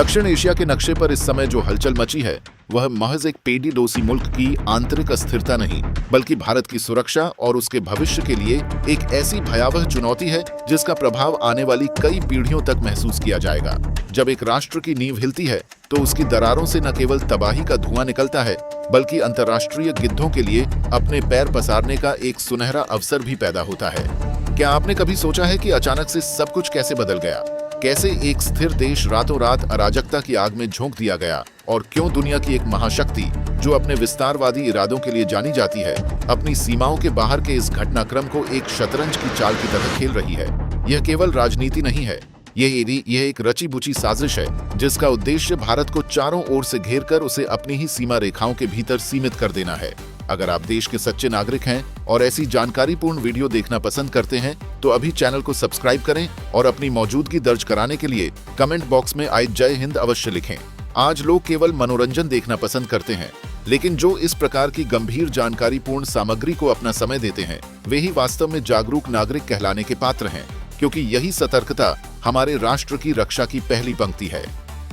दक्षिण एशिया के नक्शे पर इस समय जो हलचल मची है वह महज एक पेडी डोसी मुल्क की आंतरिक अस्थिरता नहीं, बल्कि भारत की सुरक्षा और उसके भविष्य के लिए एक ऐसी भयावह चुनौती है जिसका प्रभाव आने वाली कई पीढ़ियों तक महसूस किया जाएगा। जब एक राष्ट्र की नींव हिलती है तो उसकी दरारों से न केवल तबाही का धुआं निकलता है, बल्कि अंतर्राष्ट्रीय गिद्धों के लिए अपने पैर पसारने का एक सुनहरा अवसर भी पैदा होता है। क्या आपने कभी सोचा है कि अचानक से सब कुछ कैसे बदल गया? कैसे एक स्थिर देश रातों रात अराजकता की आग में झोंक दिया गया? और क्यों दुनिया की एक महाशक्ति जो अपने विस्तारवादी इरादों के लिए जानी जाती है, अपनी सीमाओं के बाहर के इस घटनाक्रम को एक शतरंज की चाल की तरह खेल रही है? यह केवल राजनीति नहीं है, यह एक रची बुची साजिश है जिसका उद्देश्य भारत को चारों ओर से घेर कर उसे अपनी ही सीमा रेखाओं के भीतर सीमित कर देना है। अगर आप देश के सच्चे नागरिक हैं और ऐसी जानकारीपूर्ण वीडियो देखना पसंद करते हैं तो अभी चैनल को सब्सक्राइब करें और अपनी मौजूदगी दर्ज कराने के लिए कमेंट बॉक्स में आई जय हिंद अवश्य लिखें। आज लोग केवल मनोरंजन देखना पसंद करते हैं, लेकिन जो इस प्रकार की गंभीर जानकारीपूर्ण सामग्री को अपना समय देते हैं वे ही वास्तव में जागरूक नागरिक कहलाने के पात्र हैं, क्योंकि यही सतर्कता हमारे राष्ट्र की रक्षा की पहली पंक्ति है।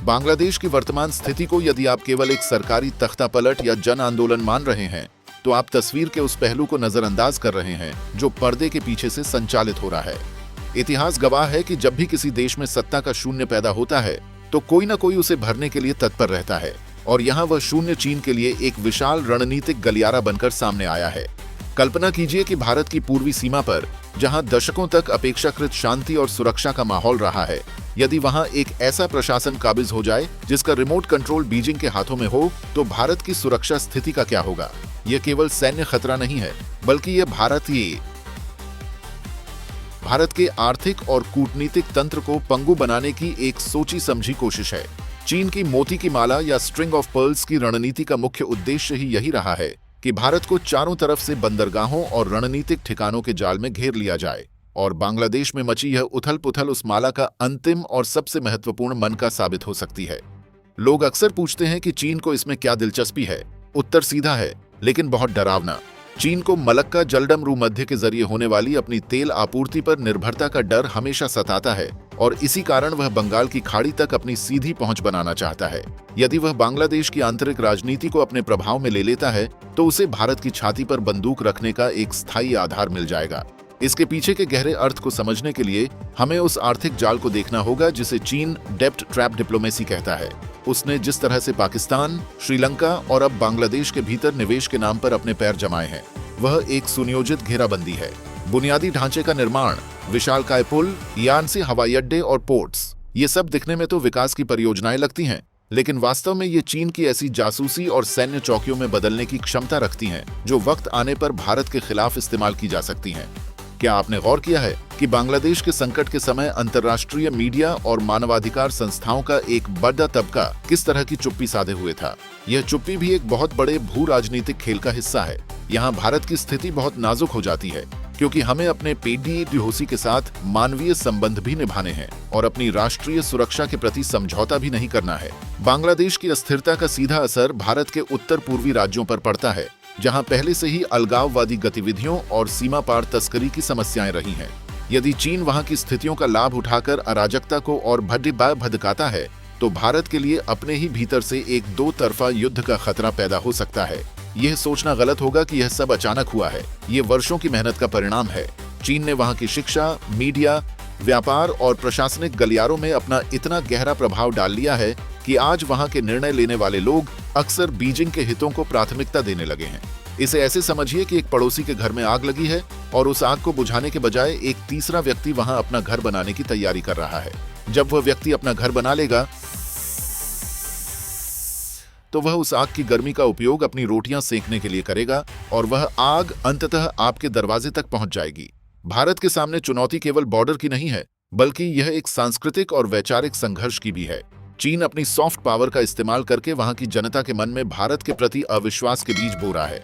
बांग्लादेश की वर्तमान स्थिति को यदि आप केवल एक सरकारी तख्तापलट या जन आंदोलन मान रहे हैं तो आप तस्वीर के उस पहलू को नजरअंदाज कर रहे हैं जो पर्दे के पीछे से संचालित हो रहा है। इतिहास गवाह है कि जब भी किसी देश में सत्ता का शून्य पैदा होता है तो कोई ना कोई उसे भरने के लिए तत्पर रहता है, और यहाँ वह शून्य चीन के लिए एक विशाल रणनीतिक गलियारा बनकर सामने आया है। कल्पना कीजिए कि भारत की पूर्वी सीमा पर, जहां दशकों तक अपेक्षाकृत शांति और सुरक्षा का माहौल रहा है, यदि वहां एक ऐसा प्रशासन काबिज हो जाए जिसका रिमोट कंट्रोल बीजिंग के हाथों में हो, तो भारत की सुरक्षा स्थिति का क्या होगा? यह केवल सैन्य खतरा नहीं है, बल्कि यह भारत के आर्थिक और कूटनीतिक तंत्र को पंगु बनाने की एक सोची समझी कोशिश है। चीन की मोती की माला या स्ट्रिंग ऑफ पर्ल्स की रणनीति का मुख्य उद्देश्य ही यही रहा है कि भारत को चारों तरफ से बंदरगाहों और रणनीतिक ठिकानों के जाल में घेर लिया जाए, और बांग्लादेश में मची यह उथल पुथल उस माला का अंतिम और सबसे महत्वपूर्ण मनका साबित हो सकती है। लोग अक्सर पूछते हैं कि चीन को इसमें क्या दिलचस्पी है। उत्तर सीधा है, लेकिन बहुत डरावना। चीन को मलक्का जलडमरू मध्य के जरिए होने वाली अपनी तेल आपूर्ति पर निर्भरता का डर हमेशा सताता है, और इसी कारण वह बंगाल की खाड़ी तक अपनी सीधी पहुंच बनाना चाहता है। यदि वह बांग्लादेश की आंतरिक राजनीति को अपने प्रभाव में ले लेता है तो उसे भारत की छाती पर बंदूक रखने का एक स्थायी आधार मिल जाएगा। इसके पीछे के गहरे अर्थ को समझने के लिए हमें उस आर्थिक जाल को देखना होगा जिसे चीन डेप्ट ट्रैप डिप्लोमेसी कहता है। उसने जिस तरह से पाकिस्तान, श्रीलंका और अब बांग्लादेश के भीतर निवेश के नाम पर अपने पैर जमाए हैं, वह एक सुनियोजित घेराबंदी है। बुनियादी ढांचे का निर्माण, विशालकाय पुल, यानसी हवाई अड्डे और पोर्ट्स, ये सब दिखने में तो विकास की परियोजनाएं लगती हैं, लेकिन वास्तव में ये चीन की ऐसी जासूसी और सैन्य चौकियों में बदलने की क्षमता रखती हैं जो वक्त आने पर भारत के खिलाफ इस्तेमाल की जा सकती हैं। क्या आपने गौर किया है कि बांग्लादेश के संकट के समय अंतर्राष्ट्रीय मीडिया और मानवाधिकार संस्थाओं का एक बड़ा तबका किस तरह की चुप्पी साधे हुए था? यह चुप्पी भी एक बहुत बड़े भू राजनीतिक खेल का हिस्सा है। यहाँ भारत की स्थिति बहुत नाजुक हो जाती है, क्योंकि हमें अपने पेडी डोसी के साथ मानवीय संबंध भी निभाने हैं और अपनी राष्ट्रीय सुरक्षा के प्रति समझौता भी नहीं करना है। बांग्लादेश की अस्थिरता का सीधा असर भारत के उत्तर पूर्वी राज्यों पर पड़ता है, जहां पहले से ही अलगाववादी गतिविधियों और सीमा पार तस्करी की समस्याएं रही हैं। यदि चीन वहां की स्थितियों का लाभ उठाकर अराजकता को और भड़काता है तो भारत के लिए अपने ही भीतर से एक दो तरफा युद्ध का खतरा पैदा हो सकता है। यह सोचना गलत होगा कि यह सब अचानक हुआ है। ये वर्षों की मेहनत का परिणाम है। चीन ने वहां की शिक्षा, मीडिया, व्यापार और प्रशासनिक गलियारों में अपना इतना गहरा प्रभाव डाल लिया है कि आज वहां के निर्णय लेने वाले लोग अक्सर बीजिंग के हितों को प्राथमिकता देने लगे हैं। इसे ऐसे समझिए कि एक पड़ोसी के घर में आग लगी है और उस आग को बुझाने के बजाय एक तीसरा व्यक्ति वहां अपना घर बनाने की तैयारी कर रहा है। जब वह व्यक्ति अपना घर बना लेगा तो वह उस आग की गर्मी का उपयोग अपनी रोटियां सेकने के लिए करेगा, और वह आग अंततः आपके दरवाजे तक पहुंच जाएगी। भारत के सामने चुनौती केवल बॉर्डर की नहीं है, बल्कि यह एक सांस्कृतिक और वैचारिक संघर्ष की भी है। चीन अपनी सॉफ्ट पावर का इस्तेमाल करके वहां की जनता के मन में भारत के प्रति अविश्वास के बीज बो रहा है।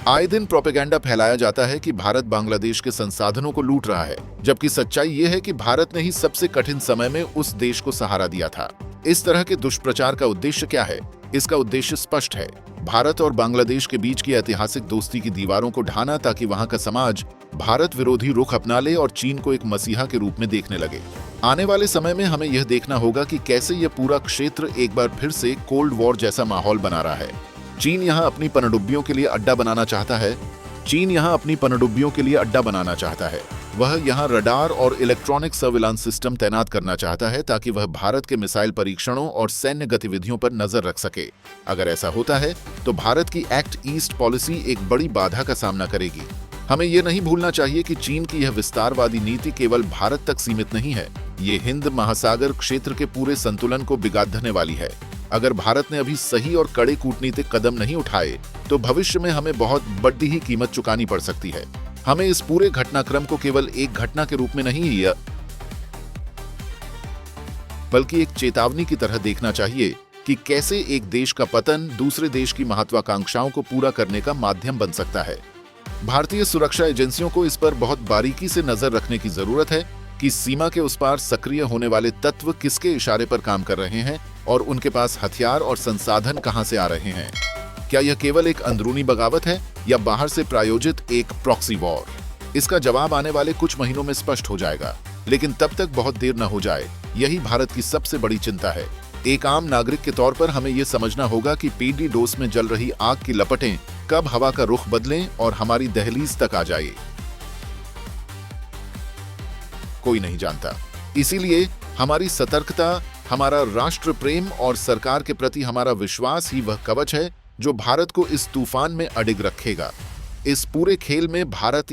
आए दिन प्रोपेगेंडा फैलाया जाता है कि भारत बांग्लादेश के संसाधनों को लूट रहा है, जबकि सच्चाई ये है कि भारत ने ही सबसे कठिन समय में उस देश को सहारा दिया था। इस तरह के दुष्प्रचार का उद्देश्य क्या है? इसका उद्देश्य स्पष्ट है, भारत और बांग्लादेश के बीच की ऐतिहासिक दोस्ती की दीवारों को ढाना, ताकि वहां का समाज भारत विरोधी रुख अपना ले और चीन को एक मसीहा के रूप में देखने लगे। आने वाले समय में हमें यह देखना होगा कि कैसे यह पूरा क्षेत्र एक बार फिर से कोल्ड वॉर जैसा माहौल बना रहा है। चीन यहां अपनी पनडुब्बियों के लिए अड्डा बनाना चाहता है। वह यहां रडार और इलेक्ट्रॉनिक सर्विलांस सिस्टम तैनात करना चाहता है ताकि वह भारत के मिसाइल परीक्षणों और सैन्य गतिविधियों पर नजर रख सके। अगर ऐसा होता है तो भारत की एक्ट ईस्ट पॉलिसी एक बड़ी बाधा का सामना करेगी। हमें यह नहीं भूलना चाहिए कि चीन की यह विस्तारवादी नीति केवल भारत तक सीमित नहीं है, ये हिंद महासागर क्षेत्र के पूरे संतुलन को बिगाड़ने वाली है। अगर भारत ने अभी सही और कड़े कूटनीतिक कदम नहीं उठाए तो भविष्य में हमें बहुत बड़ी ही कीमत चुकानी पड़ सकती है। हमें इस पूरे घटनाक्रम को केवल एक घटना के रूप में नहीं बल्कि एक चेतावनी की तरह देखना चाहिए कि कैसे एक देश का पतन दूसरे देश की महत्वाकांक्षाओं को पूरा करने का माध्यम बन सकता है। भारतीय सुरक्षा एजेंसियों को इस पर बहुत बारीकी से नजर रखने की जरूरत है कि सीमा के उस पार सक्रिय होने वाले तत्व किसके इशारे पर काम कर रहे हैं और उनके पास हथियार और संसाधन कहां से आ रहे हैं। क्या यह केवल एक अंदरूनी बगावत है या बाहर से प्रायोजित एक प्रॉक्सी वॉर? इसका जवाब आने वाले कुछ महीनों में स्पष्ट हो जाएगा, लेकिन तब तक बहुत देर न हो जाए। यही भारत की सबसे बड़ी चिंता है। एक आम नागरिक के तौर पर हमें यह समझना होगा कि पीडी डोस में जल रही आग की लपटें कब हवा का रुख बदलें और हमारी दहलीज तक आ जाए, कोई नहीं जानता। इसीलिए हमारी सतर्कता, हमारा राष्ट्र प्रेम और सरकार के प्रति हमारा विश्वास ही वह कवच है जो भारत को इस तूफान में अडिग रखेगा। इस पूरे खेल में भारत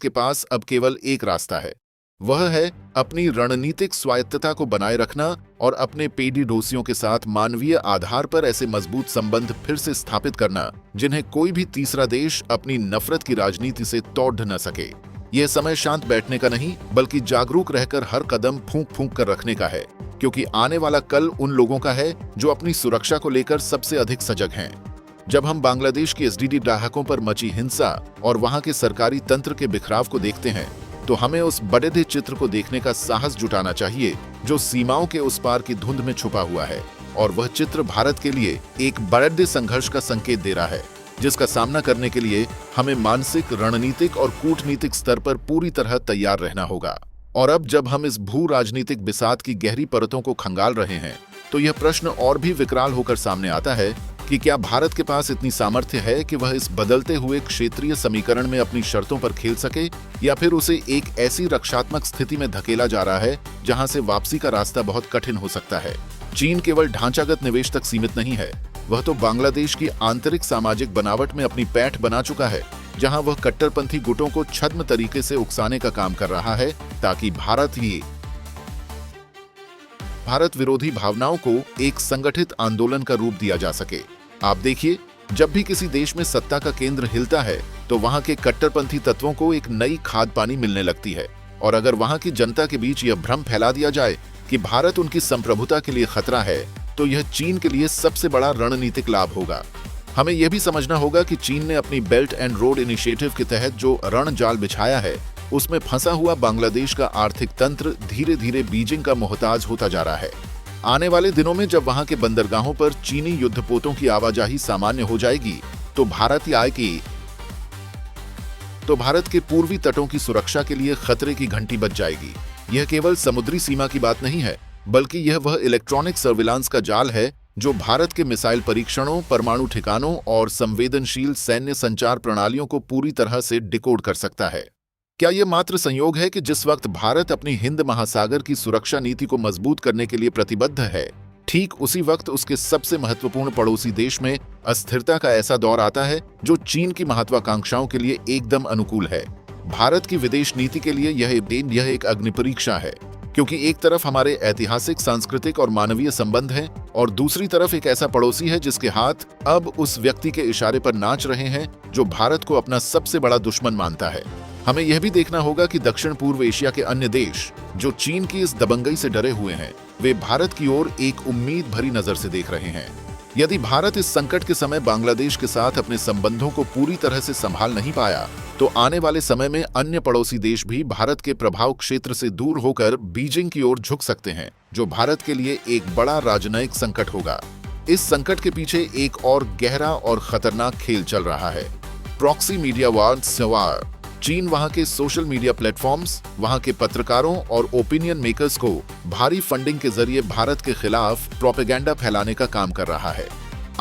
के पास अब केवल एक रास्ता है, वह है अपनी रणनीतिक स्वायत्तता को बनाए रखना और अपने पेडी डोसियों के साथ मानवीय आधार पर ऐसे मजबूत संबंध फिर से स्थापित करना जिन्हें कोई भी तीसरा देश अपनी नफरत की राजनीति से तोड़ न सके। यह समय शांत बैठने का नहीं बल्कि जागरूक रहकर हर कदम फूंक फूंक कर रखने का है, क्योंकि आने वाला कल उन लोगों का है जो अपनी सुरक्षा को लेकर सबसे अधिक सजग हैं। जब हम बांग्लादेश के एसडीडी ग्राहकों पर मची हिंसा और वहां के सरकारी तंत्र के बिखराव को देखते हैं तो हमें उस बड़े चित्र को देखने का साहस जुटाना चाहिए जो सीमाओं के उस पार की धुंध में छुपा हुआ है, और वह चित्र भारत के लिए एक बड़े संघर्ष का संकेत दे रहा है, जिसका सामना करने के लिए हमें मानसिक, रणनीतिक और कूटनीतिक स्तर पर पूरी तरह तैयार रहना होगा। और अब जब हम इस भू राजनीतिक बिसात की गहरी परतों को खंगाल रहे हैं तो यह प्रश्न और भी विकराल होकर सामने आता है कि क्या भारत के पास इतनी सामर्थ्य है कि वह इस बदलते हुए क्षेत्रीय समीकरण में अपनी शर्तों पर खेल सके, या फिर उसे एक ऐसी रक्षात्मक स्थिति में धकेला जा रहा है जहां से वापसी का रास्ता बहुत कठिन हो सकता है। चीन केवल ढांचागत निवेश तक सीमित नहीं है, वह तो बांग्लादेश की आंतरिक सामाजिक बनावट में अपनी पैठ बना चुका है, जहां वह कट्टरपंथी गुटों को छद्म तरीके से उकसाने का काम कर रहा है ताकि भारत विरोधी भावनाओं को एक संगठित आंदोलन का रूप दिया जा सके। आप देखिए, जब भी किसी देश में सत्ता का केंद्र हिलता है तो वहां के कट्टरपंथी तत्वों को एक नई खाद पानी मिलने लगती है, और अगर वहां की जनता के बीच यह भ्रम फैला दिया जाए कि भारत उनकी संप्रभुता के लिए खतरा है तो यह चीन के लिए सबसे बड़ा रणनीतिक लाभ होगा। हमें यह भी समझना होगा कि चीन ने अपनी बेल्ट एंड रोड इनिशिएटिव के तहत जो रणजाल बिछाया है उसमें फंसा हुआ बांग्लादेश का आर्थिक तंत्र धीरे धीरे बीजिंग का मोहताज होता जा रहा है। आने वाले दिनों में जब वहां के बंदरगाहों पर चीनी युद्धपोतों की आवाजाही सामान्य हो जाएगी तो भारत के पूर्वी तटों की सुरक्षा के लिए खतरे की घंटी बज जाएगी। यह केवल समुद्री सीमा की बात नहीं है, बल्कि यह वह इलेक्ट्रॉनिक सर्विलांस का जाल है जो भारत के मिसाइल परीक्षणों, परमाणु ठिकानों और संवेदनशील सैन्य संचार प्रणालियों को पूरी तरह से डिकोड कर सकता है। क्या यह मात्र संयोग है कि जिस वक्त भारत अपनी हिंद महासागर की सुरक्षा नीति को मजबूत करने के लिए प्रतिबद्ध है, ठीक उसी वक्त उसके सबसे महत्वपूर्ण पड़ोसी देश में अस्थिरता का ऐसा दौर आता है जो चीन की महत्वाकांक्षाओं के लिए एकदम अनुकूल है। भारत की विदेश नीति के लिए यह एक अग्निपरीक्षा है, क्योंकि एक तरफ हमारे ऐतिहासिक, सांस्कृतिक और मानवीय संबंध हैं और दूसरी तरफ एक ऐसा पड़ोसी है जिसके हाथ अब उस व्यक्ति के इशारे पर नाच रहे हैं जो भारत को अपना सबसे बड़ा दुश्मन मानता है। हमें यह भी देखना होगा कि दक्षिण पूर्व एशिया के अन्य देश जो चीन की इस दबंगई से डरे हुए हैं, वे भारत की ओर एक उम्मीद भरी नजर से देख रहे हैं। यदि भारत इस संकट के समय बांग्लादेश के साथ अपने संबंधों को पूरी तरह से संभाल नहीं पाया तो आने वाले समय में अन्य पड़ोसी देश भी भारत के प्रभाव क्षेत्र से दूर होकर बीजिंग की ओर झुक सकते हैं, जो भारत के लिए एक बड़ा राजनयिक संकट होगा। इस संकट के पीछे एक और गहरा और खतरनाक खेल चल रहा है, प्रॉक्सी मीडिया वार। चीन वहां के सोशल मीडिया प्लेटफॉर्म्स, वहां के पत्रकारों और ओपिनियन मेकर्स को भारी फंडिंग के जरिए भारत के खिलाफ प्रोपेगेंडा फैलाने का काम कर रहा है।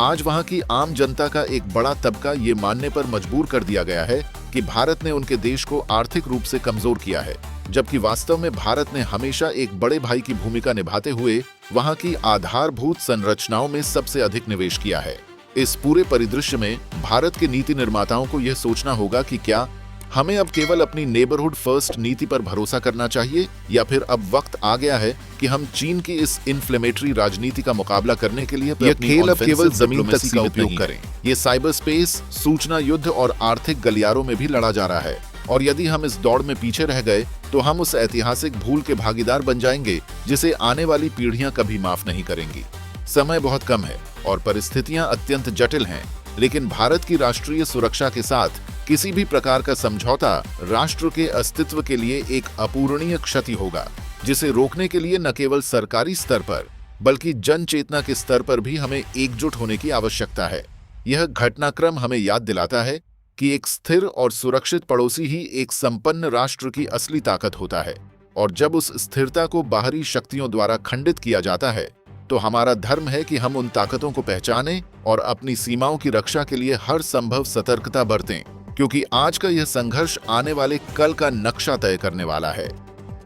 आज वहां की आम जनता का एक बड़ा तबका ये मानने पर मजबूर कर दिया गया है कि भारत ने उनके देश को आर्थिक रूप से कमजोर किया है, जबकि वास्तव में भारत ने हमेशा एक बड़े भाई की भूमिका निभाते हुए वहां की आधारभूत संरचनाओं में सबसे अधिक निवेश किया है। इस पूरे परिदृश्य में भारत के नीति निर्माताओं को यह सोचना होगा कि क्या हमें अब केवल अपनी नेबरहुड फर्स्ट नीति पर भरोसा करना चाहिए, या फिर अब वक्त आ गया है कि हम चीन की इस इन्फ्लेमेटरी राजनीति का मुकाबला करने के लिए यह खेल अब केवल जमीन तक का उपयोग करें। ये साइबर स्पेस, सूचना युद्ध और आर्थिक गलियारों में भी लड़ा जा रहा है, और यदि हम इस दौड़ में पीछे रह गए तो हम उस ऐतिहासिक भूल के भागीदार बन जाएंगे जिसे आने वाली पीढ़ियां कभी माफ नहीं करेंगी। समय बहुत कम है और परिस्थितियां अत्यंत जटिल हैं, लेकिन भारत की राष्ट्रीय सुरक्षा के साथ किसी भी प्रकार का समझौता राष्ट्र के अस्तित्व के लिए एक अपूरणीय क्षति होगा, जिसे रोकने के लिए न केवल सरकारी स्तर पर बल्कि जन चेतना के स्तर पर भी हमें एकजुट होने की आवश्यकता है। यह घटनाक्रम हमें याद दिलाता है कि एक स्थिर और सुरक्षित पड़ोसी ही एक संपन्न राष्ट्र की असली ताकत होता है, और जब उस स्थिरता को बाहरी शक्तियों द्वारा खंडित किया जाता है तो हमारा धर्म है कि हम उन ताकतों को पहचानें और अपनी सीमाओं की रक्षा के लिए हर संभव सतर्कता बरतें, क्योंकि आज का यह संघर्ष आने वाले कल का नक्शा तय करने वाला है।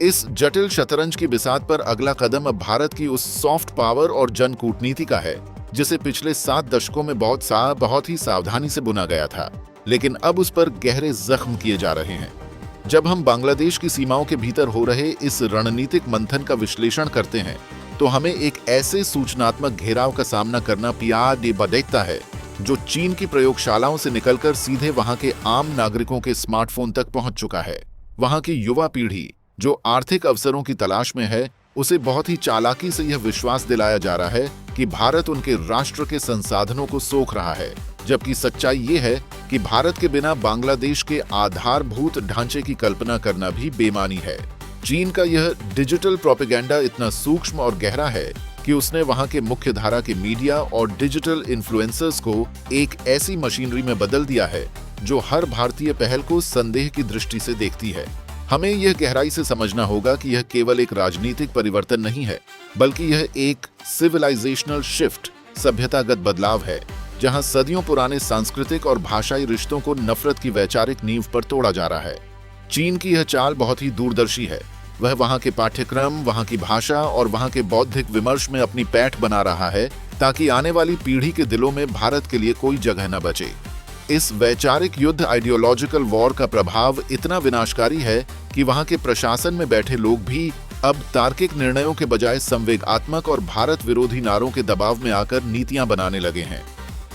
इस जटिल शतरंज की बिसात पर अगला कदम अब भारत की उस सॉफ्ट पावर और जन कूटनीति का है जिसे पिछले 7 दशकों में बहुत ही सावधानी से बुना गया था, लेकिन अब उस पर गहरे जख्म किए जा रहे हैं। जब हम बांग्लादेश की सीमाओं के भीतर हो रहे इस रणनीतिक मंथन का विश्लेषण करते हैं तो हमें एक ऐसे सूचनात्मक घेराव का सामना करना देखता है जो चीन की प्रयोगशालाओं से निकलकर सीधे वहां के आम नागरिकों के स्मार्टफोन तक पहुंच चुका है। वहां की युवा पीढ़ी जो आर्थिक अवसरों की तलाश में है, उसे बहुत ही चालाकी से यह विश्वास दिलाया जा रहा है कि भारत उनके राष्ट्र के संसाधनों को सोख रहा है, जबकि सच्चाई ये है कि भारत के बिना बांग्लादेश के आधारभूत ढांचे की कल्पना करना भी बेमानी है। चीन का यह डिजिटल प्रोपेगेंडा इतना सूक्ष्म और गहरा है कि उसने वहां के मुख्य धारा के मीडिया और डिजिटल इन्फ्लुएंसर्स को एक ऐसी मशीनरी में बदल दिया है जो हर भारतीय पहल को संदेह की दृष्टि से देखती है। हमें यह गहराई से समझना होगा कि यह केवल एक राजनीतिक परिवर्तन नहीं है, बल्कि यह एक सिविलाइजेशनल शिफ्ट, सभ्यतागत बदलाव है, जहां सदियों पुराने सांस्कृतिक और भाषाई रिश्तों को नफरत की वैचारिक नींव पर तोड़ा जा रहा है। चीन की यह चाल बहुत ही दूरदर्शी है। वह वहां के पाठ्यक्रम, वहां की भाषा और वहां के बौद्धिक विमर्श में अपनी पैठ बना रहा है ताकि आने वाली पीढ़ी के दिलों में भारत के लिए कोई जगह न बचे। इस वैचारिक युद्ध, आइडियोलॉजिकल वॉर का प्रभाव इतना विनाशकारी है कि वहां के प्रशासन में बैठे लोग भी अब तार्किक निर्णयों के बजाय संवेगात्मक और भारत विरोधी नारों के दबाव में आकर नीतियां बनाने लगे हैं।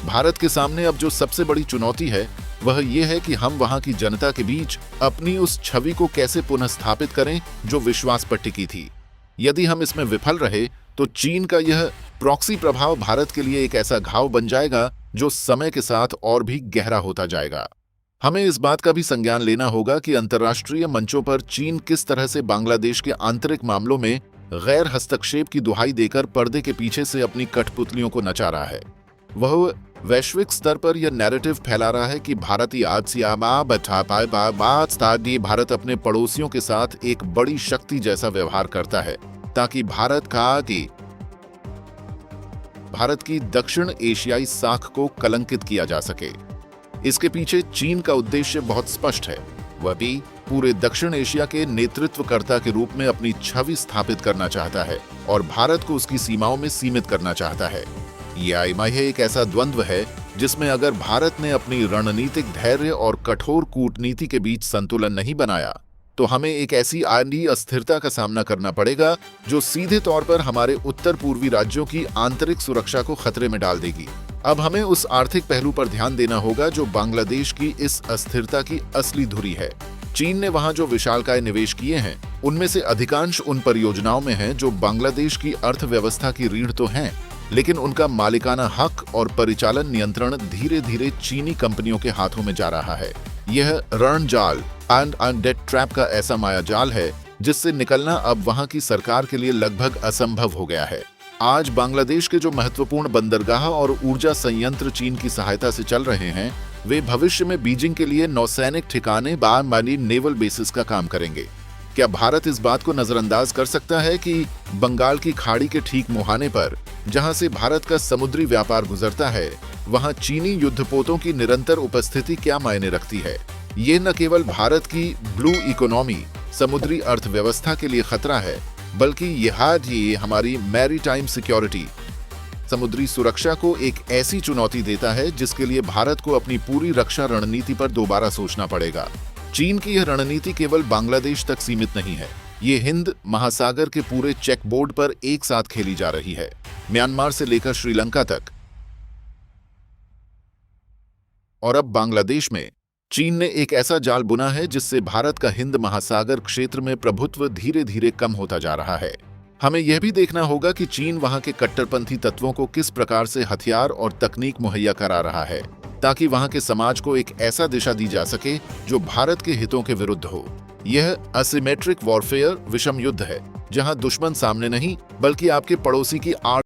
भारत के सामने अब जो सबसे बड़ी चुनौती है वह यह है कि हम वहां की जनता के बीच अपनी उस छवि को कैसे पुनः स्थापित करें जो विश्वास पर टिकी थी। यदि हम इसमें विफल रहे तो चीन का यह प्रॉक्सी प्रभाव भारत के लिए एक ऐसा घाव बन जाएगा जो समय के साथ और भी गहरा होता जाएगा। हमें इस बात का भी संज्ञान लेना होगा कि अंतर्राष्ट्रीय मंचों पर चीन किस तरह से बांग्लादेश के आंतरिक मामलों में गैर हस्तक्षेप की दुहाई देकर पर्दे के पीछे से अपनी कठपुतलियों को नचा रहा है। वह वैश्विक स्तर पर यह नैरेटिव फैला रहा है कि भारत अपने पड़ोसियों के साथ एक बड़ी शक्ति जैसा व्यवहार करता है ताकि भारत की दक्षिण एशियाई साख को कलंकित किया जा सके। इसके पीछे चीन का उद्देश्य बहुत स्पष्ट है। वह भी पूरे दक्षिण एशिया के नेतृत्वकर्ता के रूप में अपनी छवि स्थापित करना चाहता है और भारत को उसकी सीमाओं में सीमित करना चाहता है। यह एक ऐसा द्वंद्व है जिसमें अगर भारत ने अपनी रणनीतिक धैर्य और कठोर कूटनीति के बीच संतुलन नहीं बनाया तो हमें एक ऐसी आंधी अस्थिरता का सामना करना पड़ेगा जो सीधे तौर पर हमारे उत्तर पूर्वी राज्यों की आंतरिक सुरक्षा को खतरे में डाल देगी। अब हमें उस आर्थिक पहलू पर ध्यान देना होगा जो बांग्लादेश की इस अस्थिरता की असली धुरी है। चीन ने वहां जो विशालकाय निवेश किए हैं उनमें से अधिकांश उन परियोजनाओं में हैं जो बांग्लादेश की अर्थव्यवस्था की रीढ़ तो हैं, लेकिन उनका मालिकाना हक और परिचालन नियंत्रण धीरे धीरे चीनी कंपनियों के हाथों में जा रहा है। यह ऋण जाल एंड डेट ट्रैप का ऐसा माया जाल है जिससे निकलना अब वहां की सरकार के लिए लगभग असंभव हो गया है। आज बांग्लादेश के जो महत्वपूर्ण बंदरगाह और ऊर्जा संयंत्र चीन की सहायता से चल रहे हैं वे भविष्य में बीजिंग के लिए नौसैनिक ठिकाने बारमानी नेवल बेसिस का काम करेंगे। क्या भारत इस बात को नजरअंदाज कर सकता है कि बंगाल की खाड़ी के ठीक मुहाने पर, जहां से भारत का समुद्री व्यापार गुजरता है, वहां चीनी युद्धपोतों की निरंतर उपस्थिति क्या मायने रखती है? ये न केवल भारत की ब्लू इकोनॉमी, समुद्री अर्थव्यवस्था के लिए खतरा है, बल्कि ये हमारी मैरीटाइम सिक्योरिटी, समुद्री सुरक्षा को एक ऐसी चुनौती देता है जिसके लिए भारत को अपनी पूरी रक्षा रणनीति पर दोबारा सोचना पड़ेगा। चीन की यह रणनीति केवल बांग्लादेश तक सीमित नहीं है, ये हिंद महासागर के पूरे चेकबोर्ड पर एक साथ खेली जा रही है, म्यांमार से लेकर श्रीलंका तक। और अब बांग्लादेश में चीन ने एक ऐसा जाल बुना है जिससे भारत का हिंद महासागर क्षेत्र में प्रभुत्व धीरे धीरे कम होता जा रहा है। हमें यह भी देखना होगा कि चीन वहां के कट्टरपंथी तत्वों को किस प्रकार से हथियार और तकनीक मुहैया करा रहा है, ताकि वहां के समाज को एक ऐसा दिशा दी जा सके जो भारत के हितों के विरुद्ध हो। यह असिमेट्रिक वॉरफेयर विषम युद्ध है, जहां दुश्मन सामने नहीं बल्कि आपके पड़ोसी की